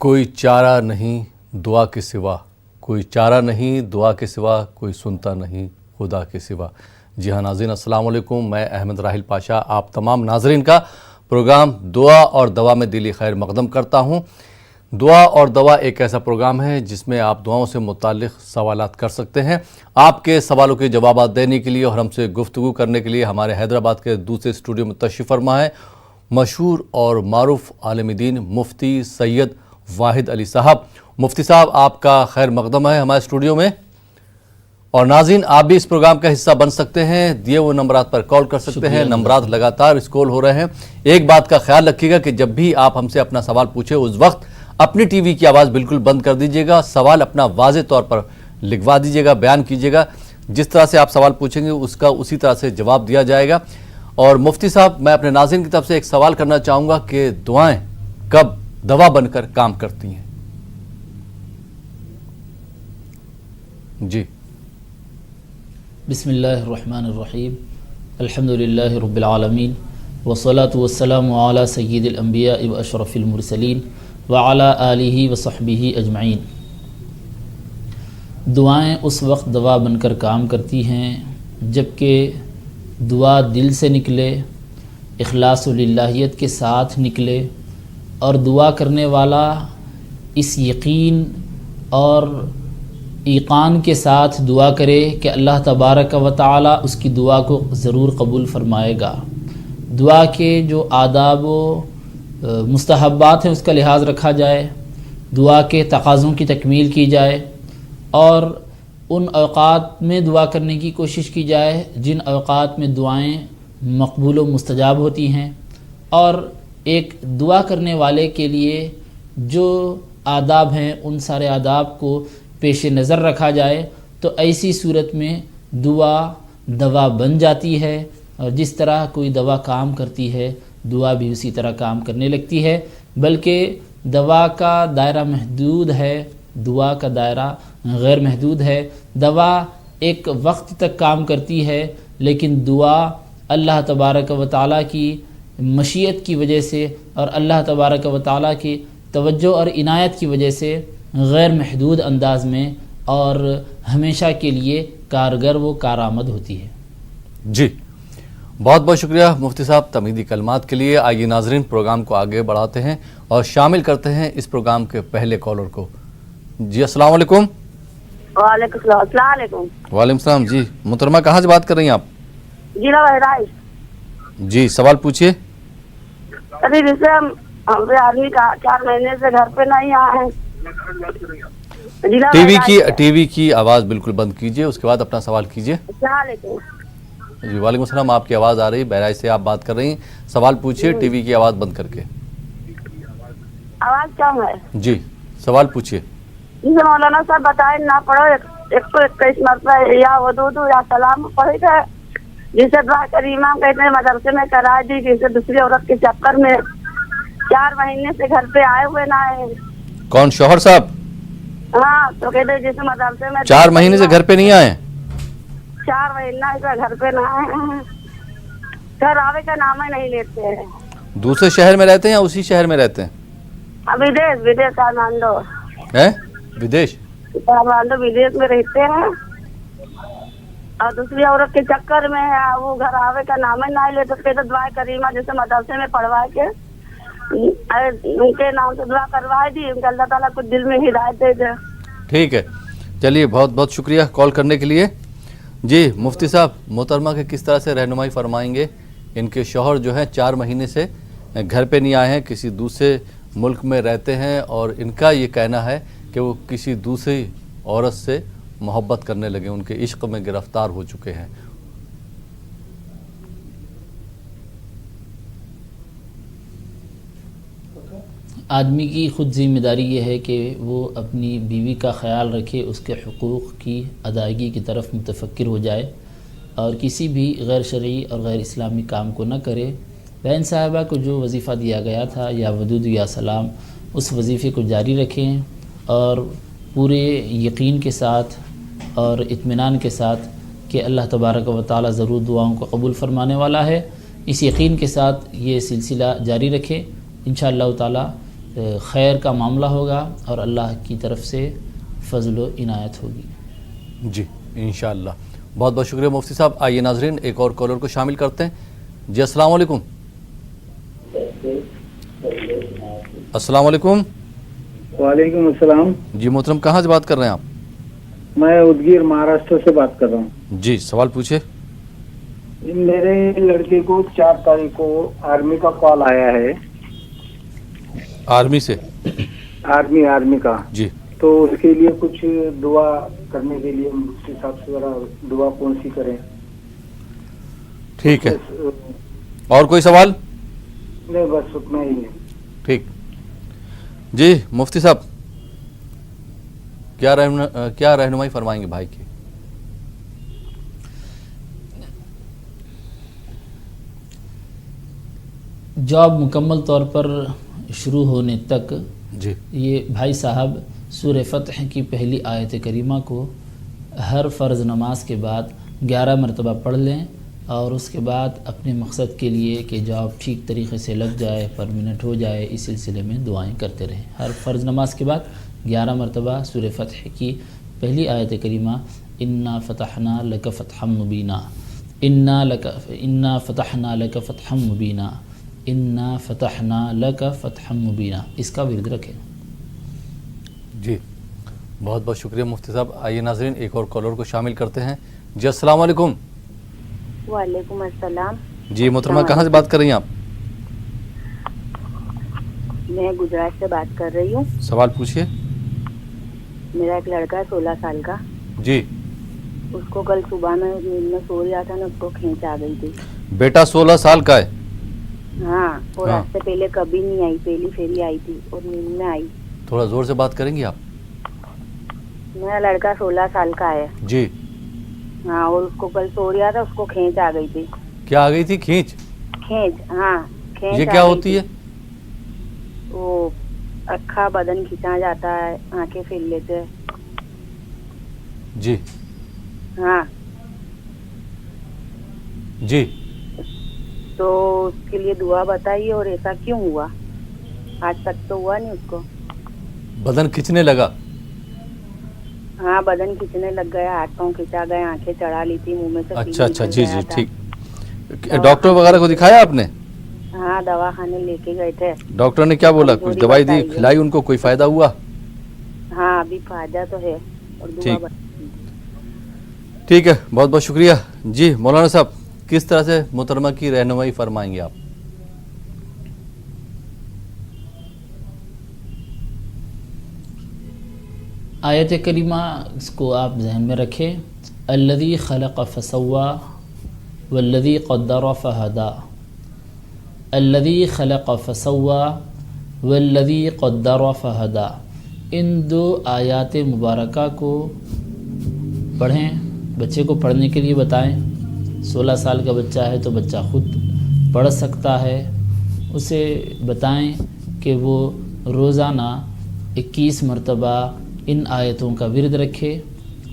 کوئی چارہ نہیں دعا کے سوا، کوئی چارہ نہیں دعا کے سوا، کوئی سنتا نہیں خدا کے سوا۔ جی ہاں ناظرین، السلام علیکم، میں احمد راحل پاشا آپ تمام ناظرین کا پروگرام دعا اور دوا میں دلی خیر مقدم کرتا ہوں۔ دعا اور دوا ایک ایسا پروگرام ہے جس میں آپ دعاؤں سے متعلق سوالات کر سکتے ہیں۔ آپ کے سوالوں کے جوابات دینے کے لیے اور ہم سے گفتگو کرنے کے لیے ہمارے حیدرآباد کے دوسرے اسٹوڈیو میں تشریف فرما ہے مشہور اور معروف عالم دین مفتی سید واحد علی صاحب۔ مفتی صاحب آپ کا خیر مقدم ہے ہمارے اسٹوڈیو میں، اور ناظرین آپ بھی اس پروگرام کا حصہ بن سکتے ہیں، دیے ہوئے نمبرات پر کال کر سکتے ہیں، نمبرات لگاتار اسکرول ہو رہے ہیں۔ ایک بات کا خیال رکھیے گا کہ جب بھی آپ ہم سے اپنا سوال پوچھیں اس وقت اپنی ٹی وی کی آواز بالکل بند کر دیجیے گا، سوال اپنا واضح طور پر لکھوا دیجیے گا، بیان کیجیے گا، جس طرح سے آپ سوال پوچھیں گے اس کا اسی طرح سے جواب دیا جائے گا۔ اور مفتی صاحب میں اپنے ناظرین کی طرف سے ایک سوال کرنا چاہوں گا کہ دعائیں کب دوا بن کر کام کرتی ہیں؟ جی بسم اللہ الرحمن الرحیم، الحمدللہ رب العالمین، والصلاة والسلام علی سید الانبیاء و اشرف المرسلین وعلی آلہ وصحبہ اجمعین۔ دعائیں اس وقت دوا بن کر کام کرتی ہیں جبکہ دعا دل سے نکلے، اخلاص و للہیت کے ساتھ نکلے، اور دعا کرنے والا اس یقین اور ایقان کے ساتھ دعا کرے کہ اللہ تبارک و تعالی اس کی دعا کو ضرور قبول فرمائے گا۔ دعا کے جو آداب و مستحبات ہیں اس کا لحاظ رکھا جائے، دعا کے تقاضوں کی تکمیل کی جائے، اور ان اوقات میں دعا کرنے کی کوشش کی جائے جن اوقات میں دعائیں مقبول و مستجاب ہوتی ہیں، اور ایک دعا کرنے والے کے لیے جو آداب ہیں ان سارے آداب کو پیش نظر رکھا جائے تو ایسی صورت میں دعا دوا بن جاتی ہے، اور جس طرح کوئی دوا کام کرتی ہے دعا بھی اسی طرح کام کرنے لگتی ہے، بلکہ دوا کا دائرہ محدود ہے، دعا کا دائرہ غیر محدود ہے۔ دوا ایک وقت تک کام کرتی ہے، لیکن دعا اللہ تبارک و تعالیٰ کی مشیت کی وجہ سے اور اللہ تبارک و تعالیٰ کی توجہ اور عنایت کی وجہ سے غیر محدود انداز میں اور ہمیشہ کے لیے کارگر و کارآمد ہوتی ہے۔ جی بہت بہت شکریہ مفتی صاحب تمہیدی کلمات کے لیے۔ آئیے ناظرین پروگرام کو آگے بڑھاتے ہیں اور شامل کرتے ہیں اس پروگرام کے پہلے کالر کو۔ جی السلام علیکم۔ وعلیکم السلام۔ السلام علیکم۔ وعلیکم السلام۔ جی محترمہ کہاں سے بات کر رہی ہیں آپ؟ جی بہرائش۔ جی سوال پوچھیے۔ ابھی جیسے ہم آدمی کا 4 مہینے سے گھر پہ نہیں آئے ہیں۔ ٹی وی کی آواز بالکل بند کیجئے، اس کے بعد اپنا سوال کیجئے۔ السلام علیکم۔ جی وعلیکم السلام، آپ کی آواز آ رہی ہے، بہرائش سے آپ بات کر رہی ہیں، سوال پوچھیے ٹی وی کی آواز بند کر کے۔ آواز کم ہے۔ جی سوال پوچھیے۔ جیسے مولانا صاحب بتائیں نہ پڑھو 121 مرتبہ یا ودود یا سلام پڑھے گا، جسے دعا کری امام کہتے ہیں مدرسے میں کرا دی، جسے دوسری عورت کے چکر میں 4 مہینے سے گھر پہ آئے ہوئے نہ آئے۔ کون شوہر صاحب؟ ہاں تو کہتے ہیں جیسے مدرسے میں 4 مہینے سے گھر پہ نہیں آئے؟ 4 مہینہ سے گھر پہ نہ آئے ہیں، گھر آوے کا نام ہی نہیں لیتے ہیں۔ دوسرے شہر میں رہتے ہیں یا اسی شہر میں رہتے ہیں؟ ودیش کارمانڈو ہے ودیش ودیش میں رہتے ہیں، اور دوسری عورت کے چکر میں وہ گھر آوے کا نام ہی نہیں لیتے۔ کہتے دعا کریمہ جیسے مدرسے میں پڑھوا کے ان کے نام سے دعا کروائے دی، ان کے اللہ تعالیٰ کو دل میں ہدایت دے دے۔ ٹھیک ہے، چلیے بہت بہت شکریہ کال کرنے کے لیے۔ جی مفتی صاحب محترمہ کے کس طرح سے رہنمائی فرمائیں گے؟ ان کے شوہر جو ہیں 4 مہینے سے گھر پہ نہیں آئے ہیں، کسی دوسرے ملک میں رہتے ہیں، اور ان کا یہ کہنا ہے کہ وہ کسی دوسری عورت سے محبت کرنے لگے، ان کے عشق میں گرفتار ہو چکے ہیں۔ آدمی کی خود ذمہ داری یہ ہے کہ وہ اپنی بیوی کا خیال رکھے، اس کے حقوق کی ادائیگی کی طرف متفکر ہو جائے، اور کسی بھی غیر شرعی اور غیر اسلامی کام کو نہ کرے۔ بہن صاحبہ کو جو وظیفہ دیا گیا تھا یا ودود یا سلام، اس وظیفے کو جاری رکھیں، اور پورے یقین کے ساتھ اور اطمینان کے ساتھ کہ اللہ تبارک و تعالی ضرور دعاؤں کو قبول فرمانے والا ہے، اس یقین کے ساتھ یہ سلسلہ جاری رکھیں۔ انشاءاللہ تعالی خیر کا معاملہ ہوگا اور اللہ کی طرف سے فضل و عنایت ہوگی. جی انشاءاللہ. بہت بہت شکریہ مفتی صاحب. آئیے ناظرین ایک اور کالر کو شامل کرتے ہیں. جی السلام علیکم. السلام علیکم. وعلیکم السلام. جی محترم کہاں سے بات کر رہے ہیں آپ؟ میں ادگیر مہاراشٹر سے بات کر رہا ہوں. جی سوال پوچھے. میرے لڑکے کو 4 تاریخ کو آرمی کا کال آیا ہے. آرمی سے؟ آرمی کا. جی تو اس کے لیے کچھ دعا کرنے کے لیے مفتی صاحب سے ذرا دعا کون سی کریں؟ ٹھیک ہے. اور کوئی سوال؟ نہیں بس اتنا ہی ہے. ٹھیک. جی مفتی صاحب کیا رہنمائی فرمائیں گے بھائی کی؟ جاب مکمل طور پر شروع ہونے تک جی یہ بھائی صاحب سورہ فتح کی پہلی آیت کریمہ کو ہر فرض نماز کے بعد 11 مرتبہ پڑھ لیں اور اس کے بعد اپنے مقصد کے لیے کہ جاب ٹھیک طریقے سے لگ جائے، پرمنٹ ہو جائے، اس سلسلے میں دعائیں کرتے رہیں. ہر فرض نماز کے بعد 11 مرتبہ سورہ فتح کی پہلی آیت کریمہ انا فتحنا لک فتحا مبینا، انا فتحنا لک فتحا مبینا، انا فتحنا لک فتحا مبینا، اس کا ورد رکھیں. جی بہت بہت شکریہ مفتی صاحب. آئیے ناظرین ایک اور کالر کو شامل کرتے ہیں. جی السلام علیکم. وعلیکم السلام. جی محترمہ کہاں سے بات کر رہی ہیں آپ؟ میں گجرات سے بات کر رہی ہوں. سوال پوچھیے. میرا ایک لڑکا ہے 16 سال کا. جی اس کو کل صبح میں نیند میں سو رہا تھا نا، اس کو کھینچ آ گئی تھی. بیٹا 16 سال کا ہے؟ ہاں اور ہاں. آج سے پہلے کبھی نہیں آئی، پہلی پھیری آئی تھی اور نیند میں آئی. تھوڑا زور سے بات کریں گی آپ؟ میرا لڑکا 16 سال کا ہے. جی ہاں اور اس کو کل سو رہا تھا، اس کو کھینچ آ گئی تھی. کیا آ گئی تھی؟ کھینچ؟ ہاں کھینچ. یہ کیا ہوتی ہے؟ وہ اکھا بدن کھینچا جاتا ہے، آنکھیں پھیر لیتے ہیں. جی ہاں جی تو اس کے لیے دعا بتائیے. اور ایسا کیوں ہوا؟ آج تک تو ہوا نہیں اس کو. بدن کھچنے لگا؟ ہاں بدن کھینچنے لگ گیا، ہاتھ پاؤں کھینچا گئے، آنکھیں چڑھا لی تھی، منہ میں سے اچھا پیلی نکل جی گیا جی تھا. ٹھیک. ڈاکٹر وغیرہ کو دکھایا آپ نے؟ ہاں دوا خانے لے کے گئے تھے. ڈاکٹر نے کیا بولا؟ کچھ دوائی دی، کھلائی ان کو؟ کوئی فائدہ ہوا؟ ہاں ابھی فائدہ تو ہے اور دعا ٹھیک ٹھیک ہے. بہت بہت شکریہ. جی مولانا صاحب کس طرح سے محترمہ کی رہنمائی فرمائیں گے آپ؟ آیت کریمہ اس کو آپ ذہن میں رکھیں. الذی خلق فسوا والذی قدر فہدا، الذی خلق فسوا والذی قدر فہدا. ان 2 آیات مبارکہ کو پڑھیں، بچے کو پڑھنے کے لیے بتائیں. 16 سال کا بچہ ہے تو بچہ خود پڑھ سکتا ہے. اسے بتائیں کہ وہ روزانہ 21 مرتبہ ان آیتوں کا ورد رکھے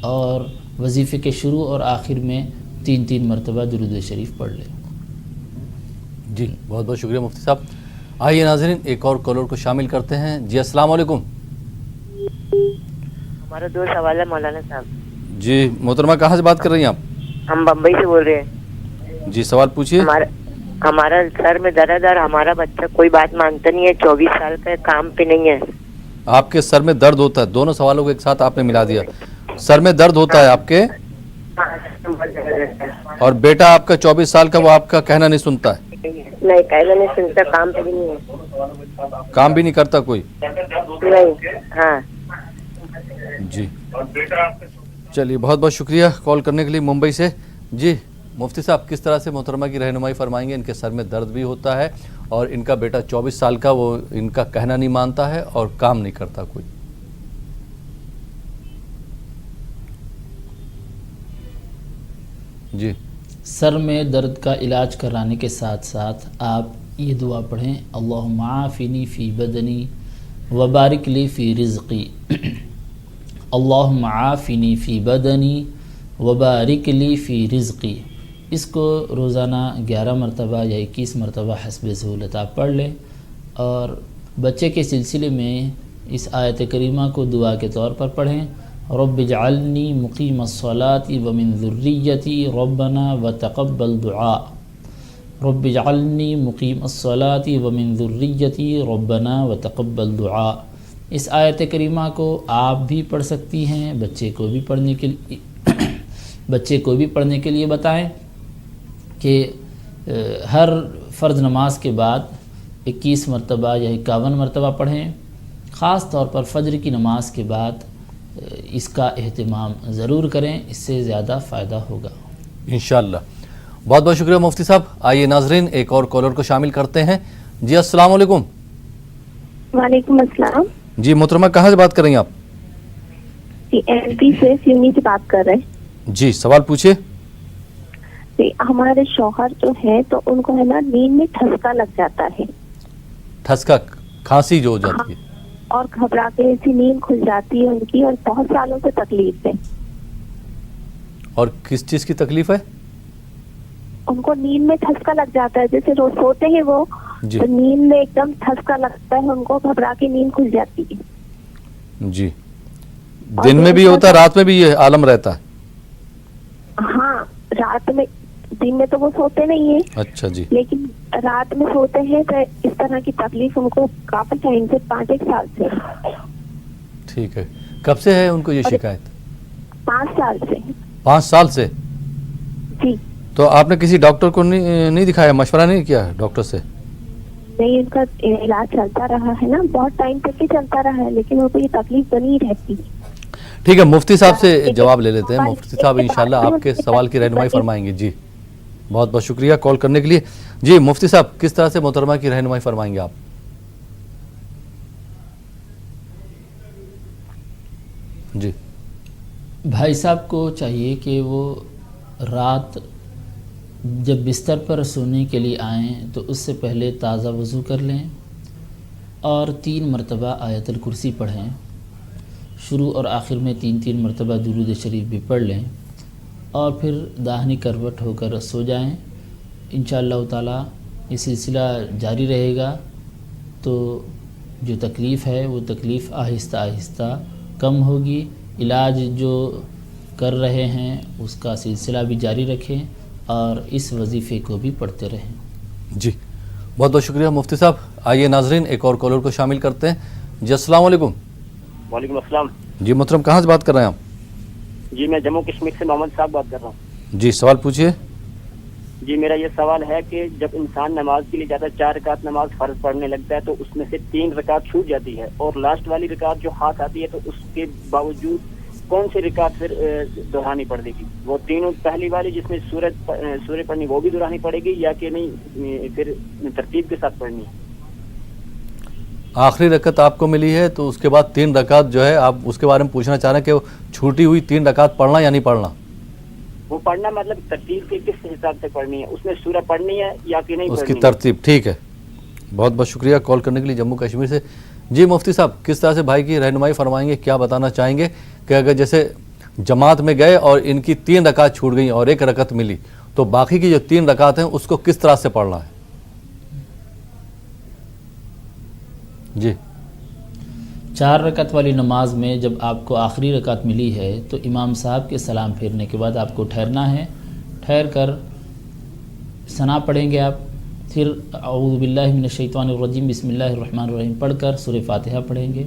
اور وظیفے کے شروع اور آخر میں 3 مرتبہ درود شریف پڑھ لے. جی بہت بہت شکریہ مفتی صاحب. آئیے ناظرین ایک اور کالر کو شامل کرتے ہیں. جی السلام علیکم. ہمارا 2 سوال ہے مولانا صاحب. جی محترمہ کہاں سے بات کر رہی ہیں آپ؟ ہم بمبئی سے بول رہے ہیں. جی سوال پوچھیے. ہمارا سر میں درد ہے اور ہمارا بچہ کوئی بات مانتا نہیں ہے، 24 سال کا ہے، کام پہ نہیں ہے. آپ کے سر میں درد ہوتا ہے؟ دونوں سوالوں کو ایک ساتھ آپ نے ملا دیا. سر میں درد ہوتا ہے آپ کے، اور بیٹا آپ کا 24 سال کا وہ آپ کا کہنا نہیں سنتا ہے؟ نہیں کہنا نہیں سنتا، کام پہ بھی نہیں ہے. کام بھی نہیں کرتا کوئی؟ نہیں. ہاں جی چلیے بہت بہت شکریہ کال کرنے کے لیے ممبئی سے. جی مفتی صاحب کس طرح سے محترمہ کی رہنمائی فرمائیں گے؟ ان کے سر میں درد بھی ہوتا ہے اور ان کا بیٹا 24 سال کا وہ ان کا کہنا نہیں مانتا ہے اور کام نہیں کرتا کوئی. جی سر میں درد کا علاج کرانے کے ساتھ ساتھ آپ یہ دعا پڑھیں. اللہم عافنی فی بدنی وبارک لی فی رزقی. اللہم عافنی فی بدنی وبارک لی فی رزقی. اس کو روزانہ 11 مرتبہ یا 21 مرتبہ حسب سہولت آپ پڑھ لیں اور بچے کے سلسلے میں اس آیت کریمہ کو دعا کے طور پر پڑھیں، رب اجعلنی مقیم الصلاۃ ومن ذریتی ربنا وتقبل دعاء، رب اجعلنی مقیم الصلاۃ ومن ذریتی ربنا وتقبل دعاء۔ اس آیت کریمہ کو آپ بھی پڑھ سکتی ہیں، بچے کو بھی پڑھنے کے لیے بتائیں کہ ہر فرض نماز کے بعد 21 مرتبہ یا 51 مرتبہ پڑھیں۔ خاص طور پر فجر کی نماز کے بعد اس کا اہتمام ضرور کریں، اس سے زیادہ فائدہ ہوگا انشاءاللہ۔ بہت بہت شکریہ مفتی صاحب۔ آئیے ناظرین ایک اور کالر کو شامل کرتے ہیں۔ جی السلام علیکم۔ وعلیکم السلام جی محترمہ کہاں سے بات کر رہی ہیں آپ؟ جی ایم پی سے سیونی سے بات کر رہے ہیں جی سوال پوچھیے۔ جی ہمارے شوہر جو ہے تو ان کو ہے نا نیند میں ٹھسکا لگ جاتا ہے ٹھسکا کھانسی جو ہو جاتی ہے اور گھبرا کے ایسی نیند کھل جاتی ہے ان کی، اور بہت سالوں سے تکلیف ہے۔ اور کس چیز کی تکلیف ہے؟ ان کو نیند میں ٹھسکا لگ جاتا ہے، جیسے روز سوتے ہیں وہ جی تو نیند میں ایک دم ٹھسکا لگتا ہے، ان کو گھبرا کے نیند کھل جاتی ہے۔ جی دن میں بھی ہوتا ہے رات میں بھی یہ عالم رہتا ہے؟ ہاں رات میں، دن میں تو وہ سوتے نہیں ہیں، اچھا جی لیکن رات میں سوتے ہیں تو اس طرح کی تکلیف ان کو کافی ٹائم سے 5-1 سال سے۔ ٹھیک ہے، کب سے ہے ان کو یہ شکایت؟ 5 سال سے۔ 5 سال سے؟ جی تو آپ نے کسی ڈاکٹر کو نہیں دکھایا، مشورہ نہیں کیا ڈاکٹر سے؟ نہیں، ان کا علاج چلتا رہا ہے نا، بہت ٹائم تک ہی چلتا رہا ہے، لیکن ان کو یہ تکلیف بنی رہتی۔ ٹھیک ہے مفتی صاحب سے جواب لے لیتے ہیں۔ مفتی صاحب انشاءاللہ آپ کے سوال کی رہنمائی فرمائیں گے۔ جی بہت بہت شکریہ کال کرنے کے لیے۔ جی مفتی صاحب کس طرح سے محترمہ کی رہنمائی فرمائیں گے آپ؟ جی بھائی صاحب کو چاہیے کہ وہ رات جب بستر پر سونے کے لیے آئیں تو اس سے پہلے تازہ وضو کر لیں اور 3 مرتبہ آیت الکرسی پڑھیں، شروع اور آخر میں 3 مرتبہ درود شریف بھی پڑھ لیں اور پھر داہنی کروٹ ہو کر سو جائیں۔ انشاءاللہ تعالی یہ سلسلہ جاری رہے گا تو جو تکلیف ہے وہ تکلیف آہستہ آہستہ کم ہوگی۔ علاج جو کر رہے ہیں اس کا سلسلہ بھی جاری رکھیں اور اس وظیفے کو بھی پڑھتے رہیں۔ جی بہت بہت شکریہ مفتی صاحب۔ آئیے ناظرین ایک اور کالر کو شامل کرتے ہیں۔ جی السلام علیکم۔ وعلیکم السلام۔ جی محترم کہاں سے بات کر رہے ہیں آپ؟ جی میں جموں کشمیر سے محمد صاحب بات کر رہا ہوں۔ جی سوال پوچھیے۔ جی میرا یہ سوال ہے کہ جب انسان نماز کے لیے جاتا ہے 4 رکعت نماز فرض پڑھنے لگتا ہے تو اس میں سے 3 رکعت چھوٹ جاتی ہے اور لاسٹ والی رکعت جو ہاتھ آتی ہے تو اس کے باوجود کون سی رکعت پھر دہرانی پڑے گی؟ وہ تینوں پہلی والی جس میں سورہ پڑھنی وہ بھی دہرانی پڑے گی یا کہ نہیں پھر ترتیب کے ساتھ پڑھنی ہے؟ آخری رکعت آپ کو ملی ہے تو اس کے بعد 3 رکعت جو ہے آپ اس کے بارے میں پوچھنا چاہ رہے ہیں کہ وہ چھوٹی ہوئی 3 رکعت پڑھنا یا نہیں پڑھنا؟ وہ پڑھنا مطلب ترتیب کے کس حساب سے پڑھنی ہے؟ اس میں سورہ پڑھنی ہے یا کہ نہیں اس پڑھنی کی ترتیب؟ ٹھیک ہے بہت بہت شکریہ کال کرنے کے لیے جموں کشمیر سے۔ جی مفتی صاحب کس طرح سے بھائی کی رہنمائی فرمائیں گے، کیا بتانا چاہیں گے کہ اگر جیسے جماعت میں گئے اور ان کی 3 رکعت چھوٹ گئیں اور 1 رکعت ملی تو باقی کی جو 3 رکعت ہیں اس کو کس طرح سے پڑھنا ہے؟ جی 4 رکعت والی نماز میں جب آپ کو آخری رکعت ملی ہے تو امام صاحب کے سلام پھیرنے کے بعد آپ کو ٹھہرنا ہے، ٹھہر کر ثنا پڑھیں گے آپ، پھر اعوذ باللہ من الشیطان الرجیم بسم اللہ الرحمن الرحیم پڑھ کر سورہ فاتحہ پڑھیں گے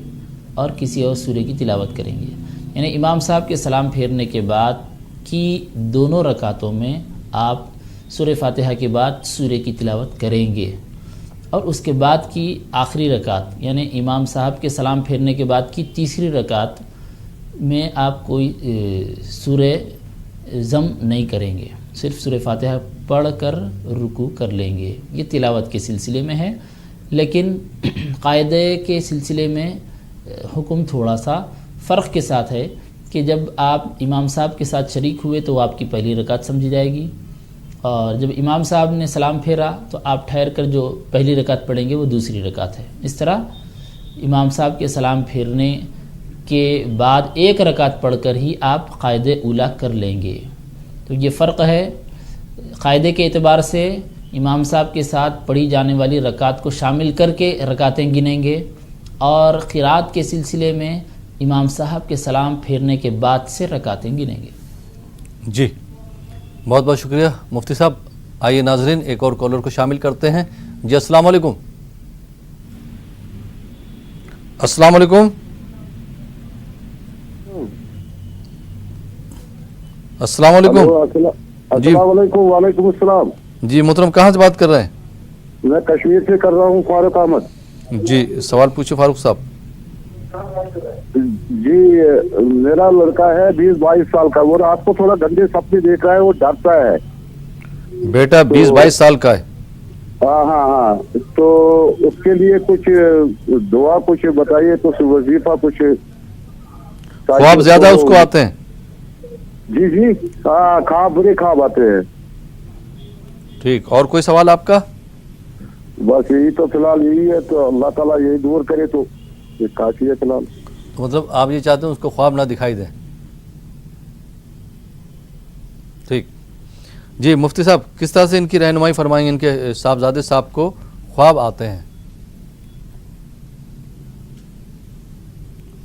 اور کسی اور سورہ کی تلاوت کریں گے۔ یعنی امام صاحب کے سلام پھیرنے کے بعد کی دونوں رکعتوں میں آپ سورہ فاتحہ کے بعد سورہ کی تلاوت کریں گے اور اس کے بعد کی آخری رکعت یعنی امام صاحب کے سلام پھیرنے کے بعد کی تیسری رکعت میں آپ کوئی سورہ ضم نہیں کریں گے، صرف سورہ فاتحہ پڑھ کر رکوع کر لیں گے۔ یہ تلاوت کے سلسلے میں ہے، لیکن قاعدے کے سلسلے میں حکم تھوڑا سا فرق کے ساتھ ہے کہ جب آپ امام صاحب کے ساتھ شریک ہوئے تو وہ آپ کی پہلی رکعت سمجھی جائے گی، اور جب امام صاحب نے سلام پھیرا تو آپ ٹھہر کر جو پہلی رکعت پڑھیں گے وہ دوسری رکعت ہے۔ اس طرح امام صاحب کے سلام پھیرنے کے بعد 1 رکعت پڑھ کر ہی آپ قاعدہ اولیٰ کر لیں گے۔ تو یہ فرق ہے، قاعدے کے اعتبار سے امام صاحب کے ساتھ پڑھی جانے والی رکعت کو شامل کر کے رکعتیں گنیں گے، اور قرات کے سلسلے میں امام صاحب کے سلام پھیرنے کے بعد سے رکعتیں گنیں گے۔ جی بہت بہت شکریہ مفتی صاحب۔ آئیے ناظرین ایک اور کالر کو شامل کرتے ہیں۔ جی السلام علیکم۔ السلام علیکم۔ السلام علیکم۔ جی السلام علیکم۔ وعلیکم السلام۔ جی محترم کہاں سے بات کر رہے ہیں؟ میں کشمیر سے کر رہا ہوں، فاروق احمد۔ جی سوال پوچھے فاروق صاحب۔ جی میرا لڑکا ہے 20-22 سال کا، وہ رات کو تھوڑا گندے سپنے دیکھ رہا ہے، وہ ڈرتا ہے۔ بیٹا 20-22 سال کا ہے؟ ہاں، تو اس کے لیے کچھ دعا کچھ بتائیے، کچھ وظیفہ کچھ۔ خواب زیادہ اس کو آتے ہیں؟ جی ہاں، خواب برے خواب آتے ہیں۔ ٹھیک، اور کوئی سوال آپ کا؟ بس یہی تو فی الحال یہی ہے، تو اللہ تعالیٰ یہی دور کرے تو یہ کافی ہے فی الحال۔ تو مطلب آپ یہ چاہتے ہیں اس کو خواب نہ دکھائی دیں؟ ٹھیک جی مفتی صاحب، کس طرح سے ان کی رہنمائی فرمائیں گے؟ ان کے صاحبزادے صاحب کو خواب آتے ہیں،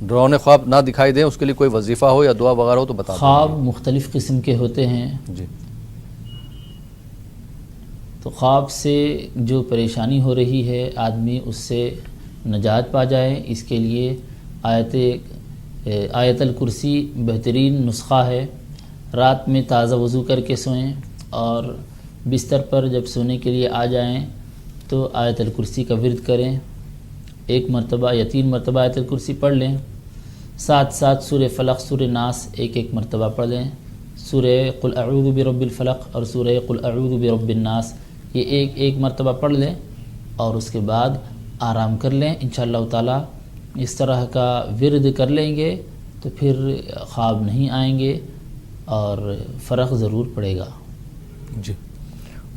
ڈراؤنے خواب نہ دکھائی دیں، اس کے لیے کوئی وظیفہ ہو یا دعا وغیرہ ہو تو بتا دیں۔ خواب مختلف قسم کے ہوتے ہیں، جی تو خواب سے جو پریشانی ہو رہی ہے آدمی اس سے نجات پا جائے، اس کے لیے آیت الکرسی بہترین نسخہ ہے۔ رات میں تازہ وضو کر کے سوئیں، اور بستر پر جب سونے کے لیے آ جائیں تو آیت الکرسی کا ورد کریں، 1 مرتبہ یا 3 مرتبہ آیت الکرسی پڑھ لیں، ساتھ ساتھ سورہ فلق سورہ ناس 1 مرتبہ پڑھ لیں، سورہ قل اعوذ برب الفلق اور سورہ قل اعوذ برب الناس یہ 1 مرتبہ پڑھ لیں، اور اس کے بعد آرام کر لیں۔ انشاءاللہ تعالی اس طرح کا ورد کر لیں گے تو پھر خواب نہیں آئیں گے اور فرق ضرور پڑے گا۔ جی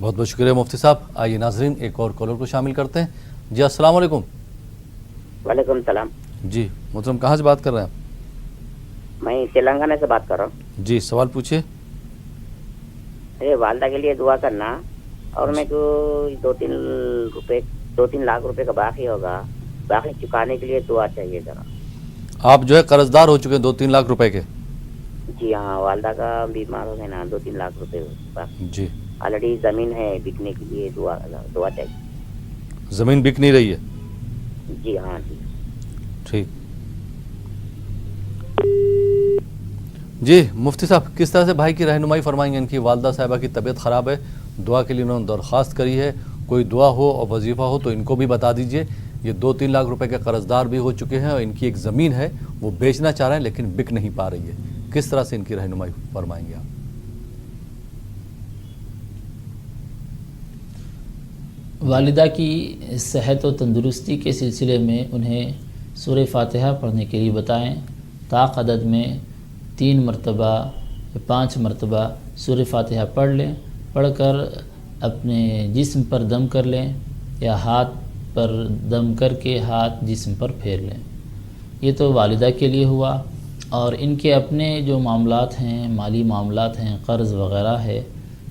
بہت بہت شکریہ مفتی صاحب۔ آئیے ناظرین ایک اور کالر کو شامل کرتے ہیں۔ جی السلام علیکم۔ وعلیکم السلام۔ جی محترم کہاں سے بات کر رہے ہیں آپ؟ میں تلنگانہ سے بات کر رہا ہوں۔ جی سوال پوچھیے۔ میرے والدہ کے لیے دعا کرنا، اور میں کو 2-3 لاکھ روپے کا باقی ہوگا، باقی چکانے کے لیے دعا چاہیے ذرا۔ آپ جو ہے قرض دار ہو چکے ہیں 2-3 لاکھ روپے کے؟ جی ہاں، والدہ کا بیمار ہو گیا نا، 2-3 لاکھ روپے جی آلریڈی زمین ہے بکنے کے لیے، دعا چاہیے۔ زمین بک نہیں رہی ہے؟ جی ہاں جی ٹھیک جی مفتی صاحب، کس طرح سے بھائی کی رہنمائی فرمائیں گے؟ ان کی والدہ صاحبہ کی طبیعت خراب ہے، دعا کے لیے انہوں نے درخواست کری ہے، کوئی دعا ہو اور وظیفہ ہو تو ان کو بھی بتا دیجئے۔ یہ 2-3 لاکھ روپے کے قرض دار بھی ہو چکے ہیں، اور ان کی ایک زمین ہے وہ بیچنا چاہ رہے ہیں لیکن بک نہیں پا رہی ہے، کس طرح سے ان کی رہنمائی فرمائیں گے آپ؟ والدہ کی صحت و تندرستی کے سلسلے میں انہیں سورہ فاتحہ پڑھنے کے لیے بتائیں، طاق عدد میں 3 مرتبہ یا 5 مرتبہ سورہ فاتحہ پڑھ لیں، پڑھ کر اپنے جسم پر دم کر لیں یا ہاتھ پر دم کر کے ہاتھ جسم پر پھیر لیں۔ یہ تو والدہ کے لیے ہوا، اور ان کے اپنے جو معاملات ہیں، مالی معاملات ہیں، قرض وغیرہ ہے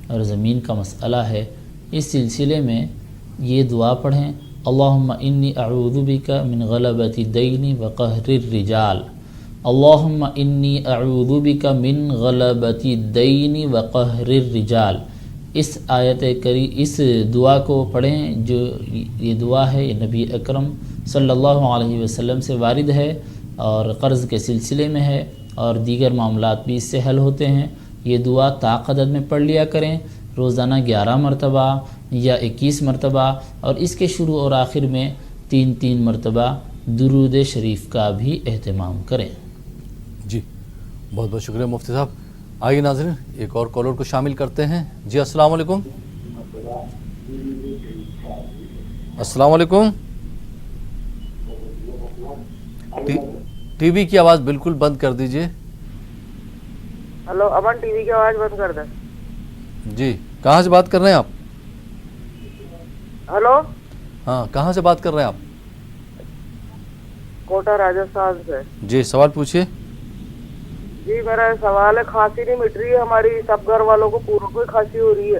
اور زمین کا مسئلہ ہے، اس سلسلے میں یہ دعا پڑھیں، اللہم انی اعوذ بک من غلبۃ الدین وقہر الرجال، اللہم انی اعوذ بک من غلبۃ الدین وقہر الرجال۔ اس دعا کو پڑھیں، جو یہ دعا ہے یہ نبی اکرم صلی اللہ علیہ وسلم سے وارد ہے، اور قرض کے سلسلے میں ہے، اور دیگر معاملات بھی اس سے حل ہوتے ہیں۔ یہ دعا طاق عدد میں پڑھ لیا کریں، روزانہ 11 مرتبہ یا 21 مرتبہ، اور اس کے شروع اور آخر میں 3 مرتبہ درود شریف کا بھی اہتمام کریں۔ جی بہت بہت شکریہ مفتی صاحب۔ آئیے ناظرین ایک اور کالر کو شامل کرتے ہیں۔ جی السلام علیکم۔ السلام علیکم۔ ٹی وی کی آواز بالکل بند کر دیجئے۔ ہلو امن، ٹی وی کی آواز بند کر دیں۔ جی کہاں سے بات کر رہے ہیں آپ؟ ہلو ہاں کہاں سے بات کر رہے ہیں آپ؟ کوٹا راجستھان سے۔ جی سوال پوچھیے۔ جی میرا سوال ہے، کھانسی نہیں مٹ رہی ہے ہماری، سب گھر والوں کو پوروں کو کھانسی ہو رہی ہے۔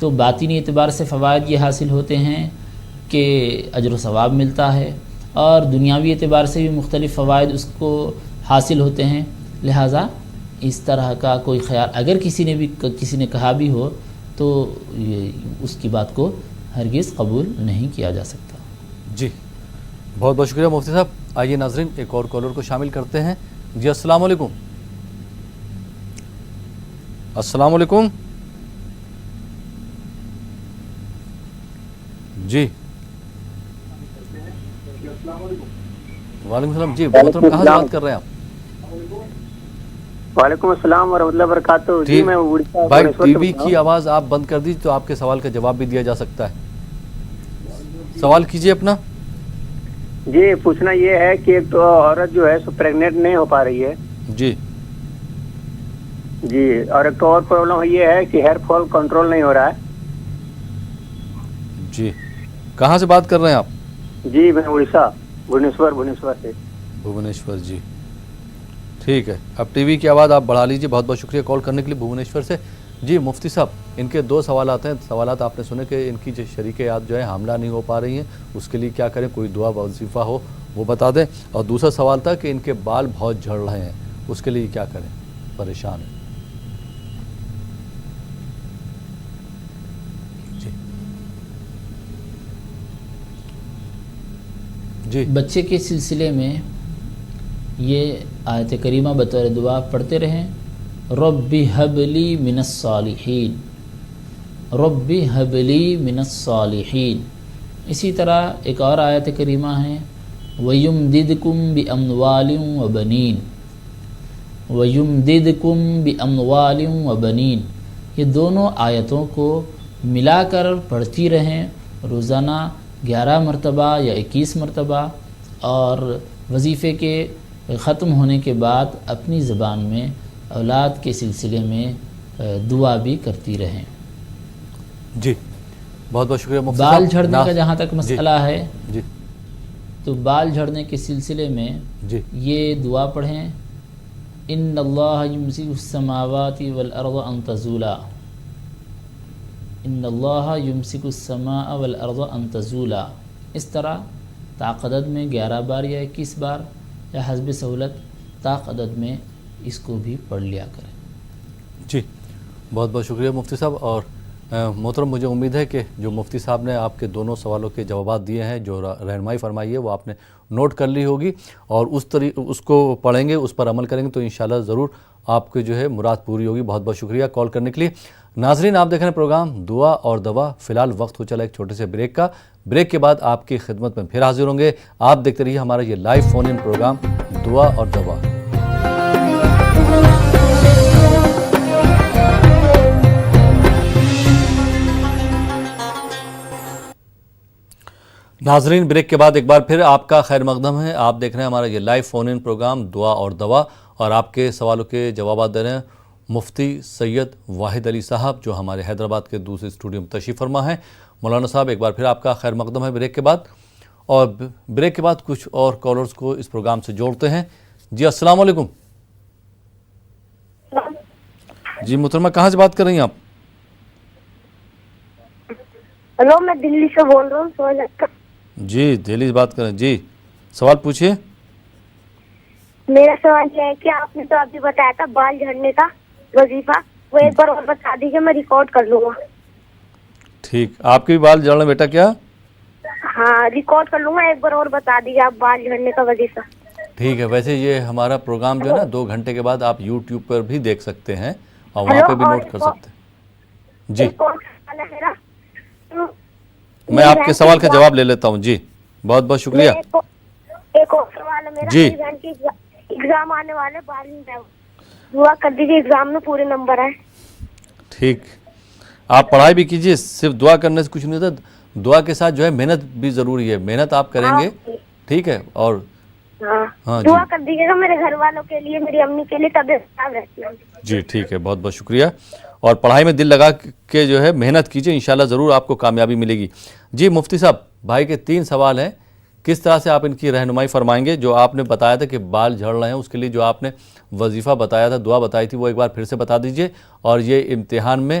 تو باطنی اعتبار سے فوائد یہ حاصل ہوتے ہیں کہ اجر و ثواب ملتا ہے، اور دنیاوی اعتبار سے بھی مختلف فوائد اس کو حاصل ہوتے ہیں. لہٰذا اس طرح کا کوئی خیال اگر کسی نے کہا بھی ہو تو اس کی بات کو ہرگز قبول نہیں کیا جا سکتا. جی بہت بہت شکریہ مفتی صاحب. آئیے ناظرین ایک اور کالر کو شامل کرتے ہیں. جی السلام علیکم. السلام علیکم. جی وعلیکم السلام. جی محترم کہاں سے بات کر رہے ہیں آپ؟ وعلیکم السلام ورحمۃ اللہ وبرکاتہ. جی میں بھائی ٹی وی کی آواز آپ بند کر دیجیے تو آپ کے سوال کا جواب بھی دیا جا سکتا ہے. سوال کیجیے اپنا. جی پوچھنا یہ ہے کہ ایک تو عورت جو ہے سو پریگنیٹ نہیں ہو پا رہی ہے. جی جی اور ایک تو اور پرابلم یہ ہے کہ ہیئر فال کنٹرول نہیں ہو رہا ہے. جی کہاں سے بات کر رہے ہیں آپ؟ جی میں اڑیسہ بھونیشور سے. بھونیشور. جی ٹھیک ہے. اب ٹی وی کی آواز آپ بڑھا لیجیے. بہت بہت شکریہ کال کرنے کے لیے بھونیشور سے. جی مفتی صاحب ان کے دو سوالات ہیں. سوالات آپ نے سنے کہ ان کی جو شریکیات جو ہے حاملہ نہیں ہو پا رہی ہیں، اس کے لیے کیا کریں، کوئی دعا وظیفہ ہو وہ بتا دیں. اور دوسرا سوال تھا کہ ان کے بال بہت جھڑ رہے ہیں، اس کے لیے کیا کریں، پریشان ہیں. جی بچے کے سلسلے میں یہ آیت کریمہ بطور دعا پڑھتے رہیں. رب هب لی من الصالحین، رب هب لی من الصالحین. اسی طرح ایک اور آیت کریمہ ہے وَيُمْدِدْكُمْ بِأَمْوَالٍ وَبَنِينَ، وَيُمْدِدْكُمْ بِأَمْوَالٍ وَبَنِينَ. یہ دونوں آیتوں کو ملا کر پڑھتی رہیں روزانہ 11 مرتبہ یا 21 مرتبہ، اور وظیفے کے ختم ہونے کے بعد اپنی زبان میں اولاد کے سلسلے میں دعا بھی کرتی رہیں. جی بہت بہت شکریہ مفتی بال صاحب. جھڑنے کا جہاں تک مسئلہ ہے جی تو بال جھڑنے کے سلسلے میں جی یہ دعا پڑھیں ان اللہ یمسک السماوات والارض ان تزولا، ان اللہ یمسک السماء والارض ان تزولا. اس طرح طاقت میں 11 بار یا 21 بار یا حسب سہولت طاقت میں اس کو بھی پڑھ لیا کریں. جی بہت بہت شکریہ مفتی صاحب. اور محترم مجھے امید ہے کہ جو مفتی صاحب نے آپ کے دونوں سوالوں کے جوابات دیے ہیں، جو رہنمائی فرمائی ہے وہ آپ نے نوٹ کر لی ہوگی، اور اس کو پڑھیں گے، اس پر عمل کریں گے تو انشاءاللہ ضرور آپ کی جو ہے مراد پوری ہوگی. بہت بہت شکریہ کال کرنے کے لیے. ناظرین آپ دیکھ رہے ہیں پروگرام دعا اور دوا. فی الحال وقت ہو چلا ایک چھوٹے سے بریک کا. بریک کے بعد آپ کی خدمت میں پھر حاضر ہوں گے. آپ دیکھتے رہیے ہمارا یہ لائیو فون ان پروگرام دعا اور دوا. ناظرین بریک کے بعد ایک بار پھر آپ کا خیر مقدم ہے. آپ دیکھ رہے ہیں ہمارا یہ لائیو فون ان پروگرام دعا اور دوا، اور آپ کے سوالوں کے جوابات دے رہے ہیں مفتی سید واحد علی صاحب جو ہمارے حیدرآباد کے دوسرے اسٹوڈیو میں تشریف فرما ہیں. مولانا صاحب ایک بار پھر آپ کا خیر مقدم ہے بریک کے بعد. اور بریک کے بعد کچھ اور کالرز کو اس پروگرام سے جوڑتے ہیں. جی السلام علیکم. جی محترمہ کہاں سے بات کر رہی ہیں آپ؟ ہلو میں دلی سے بول رہا ہوں. جی دہلی سے بات کر رہے ہیں. جی سوال پوچھیے. میرا سوال یہ ہے کہ آپ نے تو ابھی بتایا تھا بال جھڑنے کا وظیفہ، وہ ایک بار اور بتا دیجیے، میں ریکارڈ کر لوں گا. ٹھیک. آپ کے بھی بال جھڑ رہے ہیں بیٹا کیا؟ ہاں ریکارڈ کر لوں گا، ایک بار اور بتا دیجیے آپ بال جھڑنے کا وظیفہ. ٹھیک ہے. ویسے یہ ہمارا پروگرام جو ہے نا 2 گھنٹے کے بعد آپ یوٹیوب پر بھی دیکھ سکتے ہیں اور وہاں پہ بھی نوٹ کر سکتے ہیں. جی ایک اور سوال ہے میرا. میں آپ کے سوال کا جواب لے لیتا ہوں. جی بہت بہت شکریہ. ایک اور سوال ہے میرا. جی ایگزام آنے والے بال میں دعا کر دیجیے ایگزام میں پورے نمبر آئے. ٹھیک. آپ پڑھائی بھی کیجیے، صرف دعا کرنے سے کچھ نہیں ہوتا. دعا کے ساتھ جو ہے محنت بھی ضروری ہے. محنت آپ کریں گے ٹھیک ہے. اور ہاں دعا کر دیجیے گا میرے گھر والوں کے لیے، میری امی کے لیے، طبیعت خراب رہتی ہے. جی ٹھیک ہے. بہت بہت شکریہ. اور پڑھائی میں دل لگا کے جو ہے محنت کیجیے، انشاءاللہ ضرور آپ کو کامیابی ملے گی. جی مفتی صاحب بھائی کے 3 سوال ہیں. کس طرح سے آپ ان کی رہنمائی فرمائیں گے؟ جو آپ نے بتایا تھا کہ بال جھڑ رہے ہیں، اس کے لیے جو آپ نے وظیفہ بتایا تھا، دعا بتائی تھی، وہ ایک بار پھر سے بتا دیجئے. اور یہ امتحان میں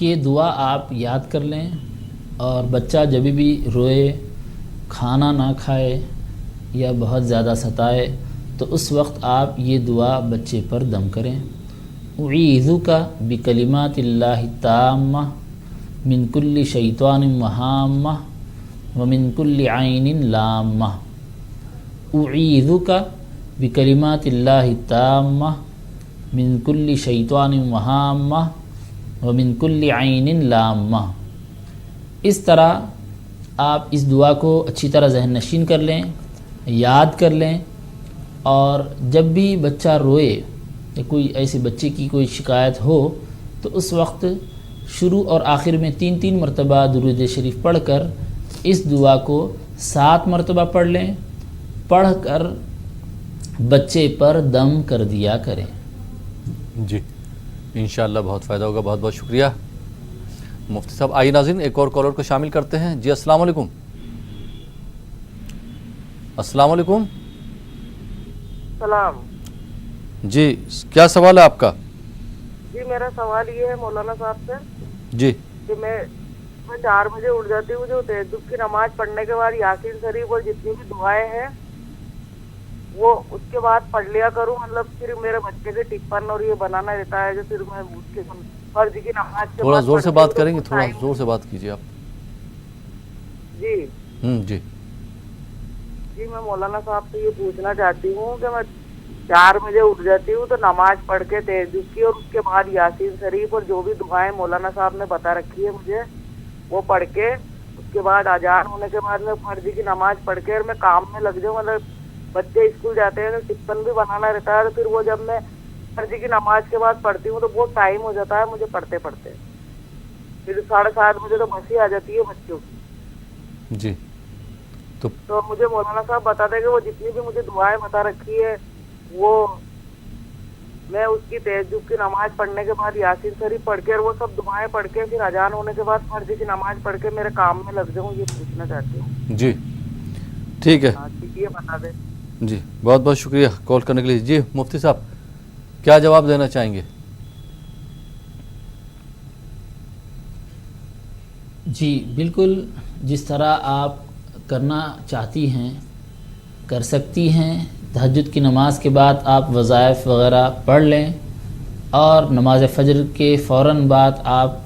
یہ دعا آپ یاد کر لیں، اور بچہ جب بھی روئے، کھانا نہ کھائے یا بہت زیادہ ستائے تو اس وقت آپ یہ دعا بچے پر دم کریں۔ اعیذک بکلمات اللہ التامہ من کل شیطان وہامہ ومن کل عین لامہ۔ اعیذک بکلمات اللہ التامہ من کل شیطان وہامہ ومن کل عین لامہ۔ اس طرح آپ اس دعا کو اچھی طرح ذہن نشین کر لیں، یاد کر لیں، اور جب بھی بچہ روئے یا کوئی ایسے بچے کی کوئی شکایت ہو تو اس وقت شروع اور آخر میں 3 مرتبہ درود شریف پڑھ کر اس دعا کو 7 مرتبہ پڑھ لیں، پڑھ کر بچے پر دم کر دیا کریں۔ جی انشاءاللہ بہت فائدہ ہوگا، بہت بہت شکریہ مفتی صاحب۔ آئیے ناظرین ایک اور کالر کو شامل کرتے ہیں۔ جی السلام علیکم۔ السلام علیکم۔ سلام جی کیا سوال ہے آپ کا؟ جی، میرا سوال یہ ہے مولانا صاحب سے جی کہ میں 4 بجے اٹھ جاتی ہوں، جو تہجد کی نماز پڑھنے کے بعد یاسین شریف اور جتنی بھی دعائیں ہیں وہ اس کے بعد پڑھ لیا کروں، مطلب پھر میرے بچے کے ٹپن اور یہ بنانا رہتا ہے جو پھر میں اس کے فرض کی نماز کے تھوڑا بعد زور سے پڑھتی بات ہوں، کریں گے، تو تھوڑا ٹائم- زور سے بات کیجیے آپ۔ جی جی جی میں مولانا صاحب سے یہ پوچھنا چاہتی ہوں کہ میں 4 بجے اٹھ جاتی ہوں تو نماز پڑھ کے تہجد کی اور اس کے بعد یاسین شریف اور جو بھی دعائیں مولانا صاحب نے بتا رکھی ہے مجھے وہ پڑھ کے اس کے بعد اذان ہونے کے بعد میں فرض کی نماز پڑھ کے اور میں کام میں لگ جاؤں، مطلب بچے اسکول جاتے ہیں تو ٹفن بھی بنانا رہتا ہے، تو پھر وہ جب میں فرض کی نماز کے بعد پڑھتی ہوں تو بہت ٹائم ہو جاتا ہے مجھے پڑھتے پڑھتے، پھر 7:30 بجے تو بس ہی آ جاتی ہے بچوں کی۔ جی تو مجھے مولانا صاحب بتا دیں کہ وہ جتنی بھی مجھے دعائیں بتا رکھی ہے وہ میں اس کی تہجد کی نماز پڑھنے کے بعد یاسین شریف پڑھ کے اور وہ سب دعائیں پڑھ کے پھر اذان ہونے کے بعد فرض کی نماز پڑھ کے میرے کام میں لگ جاؤں، یہ پوچھنا چاہتی ہوں۔ جی ٹھیک ہے، ہاں یہ بتا دیں۔ جی بہت بہت شکریہ کال کرنے کے لیے۔ جی مفتی صاحب کیا جواب دینا چاہیں گے؟ جی بالکل، جس طرح آپ کرنا چاہتی ہیں کر سکتی ہیں۔ تہجد کی نماز کے بعد آپ وظائف وغیرہ پڑھ لیں اور نماز فجر کے فوراً بعد آپ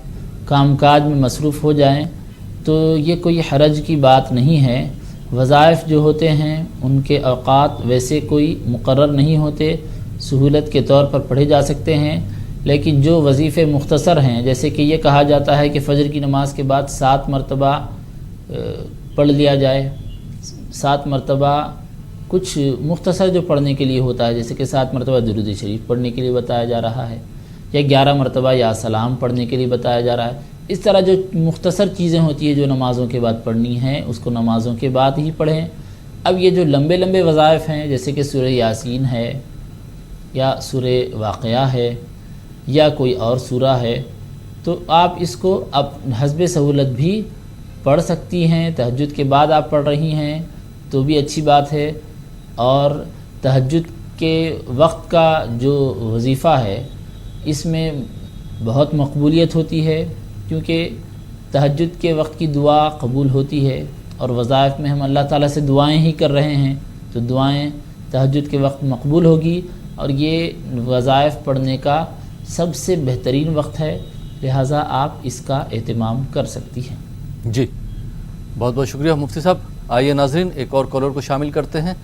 کام کاج میں مصروف ہو جائیں، تو یہ کوئی حرج کی بات نہیں ہے۔ وظائف جو ہوتے ہیں ان کے اوقات ویسے کوئی مقرر نہیں ہوتے، سہولت کے طور پر پڑھے جا سکتے ہیں، لیکن جو وظیفے مختصر ہیں جیسے کہ یہ کہا جاتا ہے کہ فجر کی نماز کے بعد 7 مرتبہ پڑھ لیا جائے، 7 مرتبہ کچھ مختصر جو پڑھنے کے لیے ہوتا ہے جیسے کہ 7 مرتبہ درود شریف پڑھنے کے لیے بتایا جا رہا ہے، یا 11 مرتبہ یا سلام پڑھنے کے لیے بتایا جا رہا ہے۔ اس طرح جو مختصر چیزیں ہوتی ہیں جو نمازوں کے بعد پڑھنی ہیں اس کو نمازوں کے بعد ہی پڑھیں۔ اب یہ جو لمبے لمبے وظائف ہیں جیسے کہ سورہ یاسین ہے یا سورہ واقعہ ہے یا کوئی اور سورہ ہے، تو آپ اس کو اب حسب سہولت بھی پڑھ سکتی ہیں۔ تہجد کے بعد آپ پڑھ رہی ہیں تو بھی اچھی بات ہے، اور تہجد کے وقت کا جو وظیفہ ہے اس میں بہت مقبولیت ہوتی ہے، کیونکہ تہجد کے وقت کی دعا قبول ہوتی ہے، اور وظائف میں ہم اللہ تعالیٰ سے دعائیں ہی کر رہے ہیں تو دعائیں تہجد کے وقت مقبول ہوگی، اور یہ وظائف پڑھنے کا سب سے بہترین وقت ہے، لہٰذا آپ اس کا اہتمام کر سکتی ہیں۔ جی بہت بہت شکریہ مفتی صاحب۔ آئیے ناظرین ایک اور کالر کو شامل کرتے ہیں۔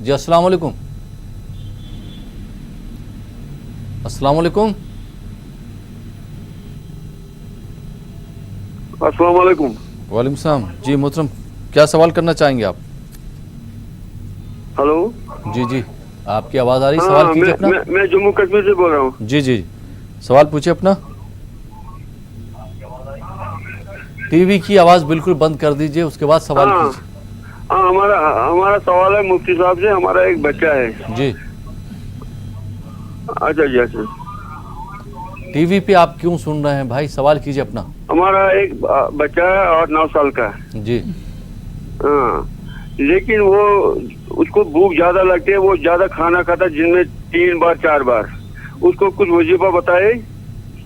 جی السلام علیکم۔ السلام علیکم۔ السلام علیکم۔ وعلیکم السلام۔ جی محترم کیا سوال کرنا چاہیں گے آپ؟ ہلو جی جی آپ کی آواز آ رہی، سوال کیجیے اپنا۔ میں جموں کشمیر سے بول رہا ہوں۔ جی جی سوال پوچھیے اپنا۔ ٹی وی کی آواز بالکل بند کر دیجئے، اس کے بعد سوال کیجیے۔ ہاں ہمارا سوال ہے مفتی صاحب سے، ہمارا ایک بچہ ہے۔ جی اچھا جی اچھا، ٹی وی پہ آپ کیوں سن رہے ہیں بھائی؟ سوال کیجیے اپنا۔ ہمارا ایک بچہ ہے اور 9 سال کا ہے۔ جی ہاں لیکن وہ اس کو بھوک زیادہ لگتی ہے، وہ زیادہ کھانا کھاتا ہے، جن میں 3 بار 4 بار۔ اس کو کچھ وظیفہ بتائے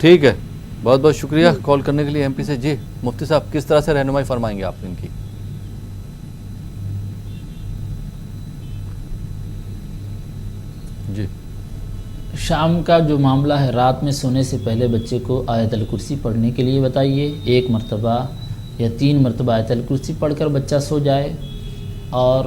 ٹھیک ہے, بہت بہت شکریہ کال کرنے کے لیے ایم پی سے. جی مفتی صاحب, کس طرح سے رہنمائی فرمائیں گے آپ ان کی؟ جی شام کا جو معاملہ ہے, رات میں سونے سے پہلے بچے کو آیت الکرسی پڑھنے کے لیے بتائیے. 1 مرتبہ یا 3 مرتبہ آیت الکرسی پڑھ کر بچہ سو جائے. اور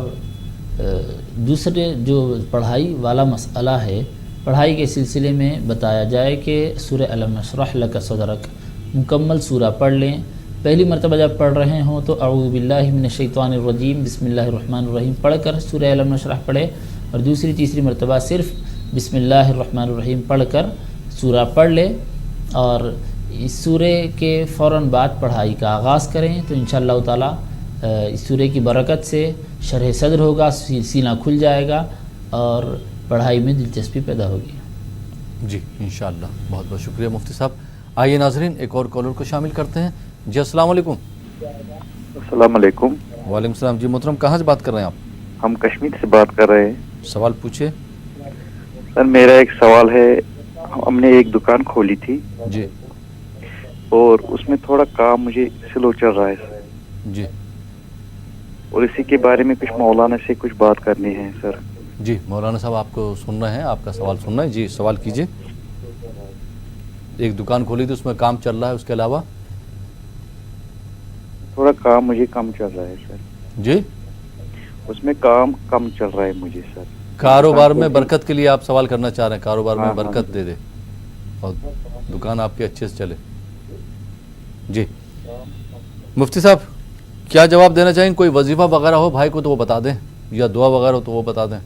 دوسرے جو پڑھائی والا مسئلہ ہے, پڑھائی کے سلسلے میں بتایا جائے کہ سورہ الم نشرح لک صدرک مکمل سورہ پڑھ لیں. پہلی مرتبہ جب پڑھ رہے ہوں تو اعوذ باللہ من الشیطان الرجیم بسم اللہ الرحمن الرحیم پڑھ کر سورہ الم نشرح پڑھے, اور دوسری تیسری مرتبہ صرف بسم اللہ الرحمن الرحیم پڑھ کر سورہ پڑھ لے, اور اس سورے کے فوراً بعد پڑھائی کا آغاز کریں. تو انشاءاللہ تعالی اس سورے کی برکت سے شرح صدر ہوگا, سینہ کھل جائے گا اور پڑھائی میں دلچسپی پیدا ہوگی. جی انشاءاللہ, بہت بہت شکریہ مفتی صاحب. آئیے ناظرین ایک اور کالر کو شامل کرتے ہیں. جی السلام علیکم. السلام علیکم. وعلیکم السلام. جی محترم, کہاں سے بات کر رہے ہیں آپ؟ ہم کشمیر سے بات کر رہے ہیں. سوال پوچھے. سر میرا ایک سوال ہے, ہم نے ایک دکان کھولی تھی جی, اور اس میں تھوڑا کام مجھے سلو چل رہا ہے سر. جی, اور اسی کے بارے میں کچھ مولانا سے کچھ بات کرنی ہے سر. جی مولانا صاحب آپ کو سن رہے ہیں, آپ کا سوال سن رہے ہیں. جی سوال کیجئے. ایک دکان کھولی تھی, اس میں کام چل رہا ہے, اس کے علاوہ تھوڑا کام مجھے کم چل رہا ہے سر. جی اس میں کام کم چل رہا ہے مجھے سر. کاروبار میں برکت کے لیے آپ سوال کرنا چاہ رہے ہیں, کاروبار میں برکت دے دے اور دکان آپ کے اچھے سے چلے. جی مفتی صاحب کیا جواب دینا چاہیں؟ کوئی وظیفہ وغیرہ ہو بھائی کو تو وہ بتا دیں, یا دعا وغیرہ ہو تو وہ بتا دیں.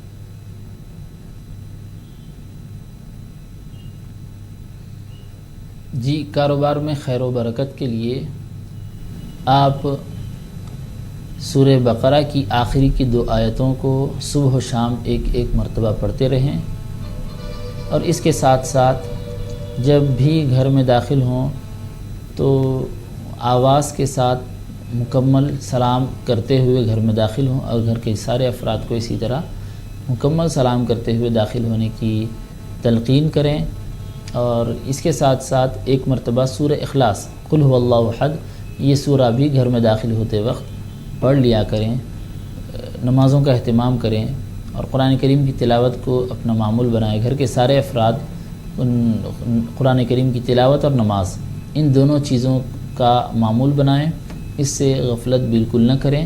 جی کاروبار میں خیر و برکت کے لیے آپ سورہ بقرہ کی آخری کی 2 آیتوں کو صبح و شام ایک مرتبہ پڑھتے رہیں, اور اس کے ساتھ ساتھ جب بھی گھر میں داخل ہوں تو آواز کے ساتھ مکمل سلام کرتے ہوئے گھر میں داخل ہوں, اور گھر کے سارے افراد کو اسی طرح مکمل سلام کرتے ہوئے داخل ہونے کی تلقین کریں. اور اس کے ساتھ ساتھ 1 مرتبہ سورہ اخلاص قل هو اللہ احد, یہ سورہ بھی گھر میں داخل ہوتے وقت پڑھ لیا کریں. نمازوں کا اہتمام کریں اور قرآن کریم کی تلاوت کو اپنا معمول بنائیں. گھر کے سارے افراد قرآن کریم کی تلاوت اور نماز ان دونوں چیزوں کا معمول بنائیں, اس سے غفلت بالکل نہ کریں.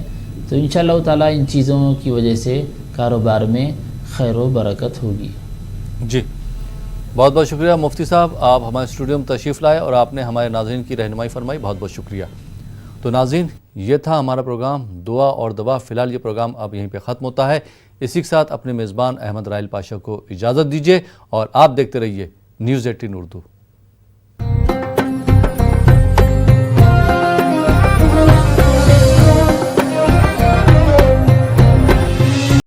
تو انشاءاللہ تعالی ان چیزوں کی وجہ سے کاروبار میں خیر و برکت ہوگی. جی بہت بہت شکریہ مفتی صاحب, آپ ہمارے اسٹوڈیو میں تشریف لائے اور آپ نے ہمارے ناظرین کی رہنمائی فرمائی, بہت بہت شکریہ. تو ناظرین یہ تھا ہمارا پروگرام دعا اور دوا. فی الحال یہ پروگرام اب یہیں پہ ختم ہوتا ہے. اسی کے ساتھ اپنے میزبان احمد راحیل پاشا کو اجازت دیجیے, اور آپ دیکھتے رہیے نیوز 18 اردو.